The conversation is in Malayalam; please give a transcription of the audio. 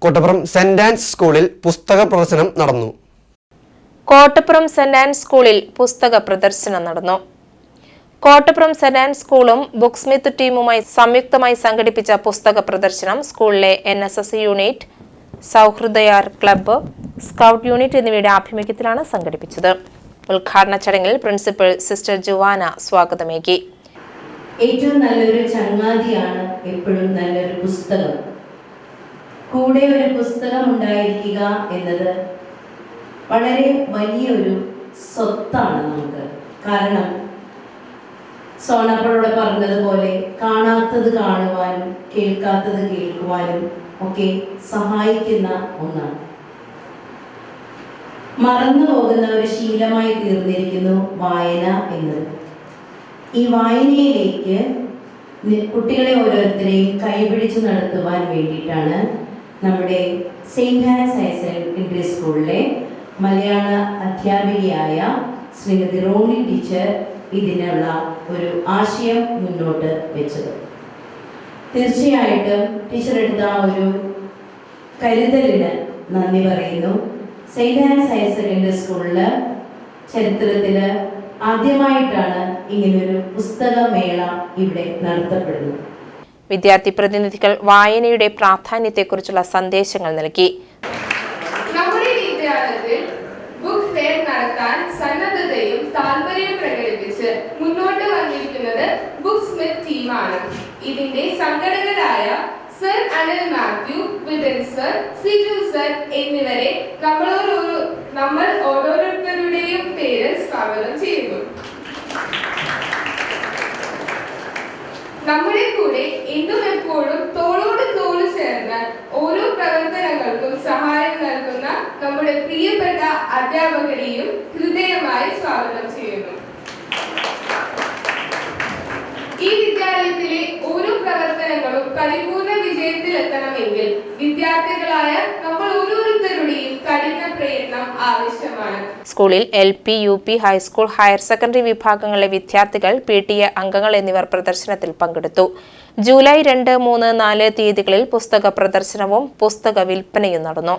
കോട്ടപ്പുറം സെന്റ് ആൻസ് സ്കൂളിൽ പുസ്തക പ്രദർശനം നടന്നു. കോട്ടപ്പുറം സെന്റ് ആൻസ് സ്കൂളിൽ പുസ്തക പ്രദർശനം നടന്നു. കോട്ടപ്പുറം സെന്റ് ആൻസ് സ്കൂളും ബുക്ക് സ്മിത്ത് ടീമുമായി സംയുക്തമായി സംഘടിപ്പിച്ച പുസ്തക പ്രദർശനം സ്കൂളിലെ NSS യൂണിറ്റ്, സൗഹൃദയാർ ക്ലബ്ബ്, സ്കൗട്ട് യൂണിറ്റ് എന്നിവയുടെ ആഭിമുഖ്യത്തിലാണ് സംഘടിപ്പിച്ചത്. ഉദ്ഘാടന ചടങ്ങിൽ പ്രിൻസിപ്പൽ സിസ്റ്റർ ജുവാന സ്വാഗതമേകി. ഏറ്റവും നല്ലൊരു ചങ്ങാതിയാണ് എപ്പോഴും നല്ലൊരു പുസ്തകം. കൂടെ ഒരു പുസ്തകം ഉണ്ടായിരിക്കുക എന്നത് വളരെ വലിയൊരു സ്വത്താണ് നമുക്ക്. കാരണം സോണപ്പോളോട് പറഞ്ഞതുപോലെ കാണാത്തത് കാണുവാനും കേൾക്കാത്തത് കേൾക്കുവാനും ഒക്കെ സഹായിക്കുന്ന ഒന്നാണ്. മറന്നു പോകുന്ന ഒരു ശീലമായി തീർന്നിരിക്കുന്നു വായന എന്നത്. ഈ വായനയിലേക്ക് കുട്ടികളെ ഓരോരുത്തരെയും കൈപിടിച്ച് നടത്തുവാൻ വേണ്ടിയിട്ടാണ് നമ്മുടെ സെയിന്റ് ആൻസ് ഹയർ സെക്കൻഡറി സ്കൂളിലെ മലയാള അധ്യാപികയായ ശ്രീമതി റോണി ടീച്ചർ ഇതിനുള്ള ഒരു ആശയം മുന്നോട്ട് വെച്ചത്. തീർച്ചയായിട്ടും ടീച്ചർ എടുത്ത ഒരു കരുതലിന് നന്ദി പറയുന്നു. സെയിന്റ് ആൻസ് ഹയർ സെക്കൻഡറി സ്കൂളില് ചരിത്രത്തിൽ ആദ്യമായിട്ടാണ് ഇങ്ങനൊരു പുസ്തകമേള ഇവിടെ നടത്തപ്പെടുന്നത്. വിദ്യാർത്ഥി പ്രതിനിധികൾ വായനയുടെ പ്രാധാന്യത്തെക്കുറിച്ചുള്ള സന്ദേശങ്ങൾ നൽകി. നമ്മുടെ വിദ്യാലയത്തിൽ ബുക്ക് ഫെയർ നടത്താൻ സന്നദ്ധതയും താല്പര്യവും പ്രകടിപ്പിച്ച് മുന്നോട്ട് വന്നിരിക്കുന്നത് ബുക്ക് സ്മിത്ത് ടീമാണ്. ഇതിന്റെ സംഘടകരായ sir Anil Mathew, Vipin sir, Siju sir എന്നിവരെ നമ്മൾ ഓരോരുത്തരുടെയും പേര് സ്വാഗതം ചെയ്യുന്നു. നമ്മുടെ കൂടെ എന്നും എപ്പോഴും തോളോട് തോള് ചേർന്ന് ഓരോ പ്രവർത്തനങ്ങൾക്കും സഹായം നൽകുന്ന നമ്മുടെ പ്രിയപ്പെട്ട അധ്യാപകരെയും ഹൃദയമായി സ്വാഗതം ചെയ്യുന്നു. ഈ വിദ്യാലയത്തിലെ ഓരോ പ്രവർത്തനങ്ങളും പരിപൂർണ വിജയത്തിലെത്തണമെങ്കിൽ വിദ്യാർത്ഥികളായ നമ്മൾ ഓരോരുത്തരുടെയും കഠിന പ്രയത്നം ആവശ്യമാണ്. സ്കൂളിൽ LP, UP, high school, higher secondary വിഭാഗങ്ങളിലെ വിദ്യാർത്ഥികൾ, PTA അംഗങ്ങൾ എന്നിവർ പ്രദർശനത്തിൽ പങ്കെടുത്തു. ജൂലൈ 2, 3, 4 തീയതികളിൽ പുസ്തക പ്രദർശനവും പുസ്തക വിൽപ്പനയും നടന്നു.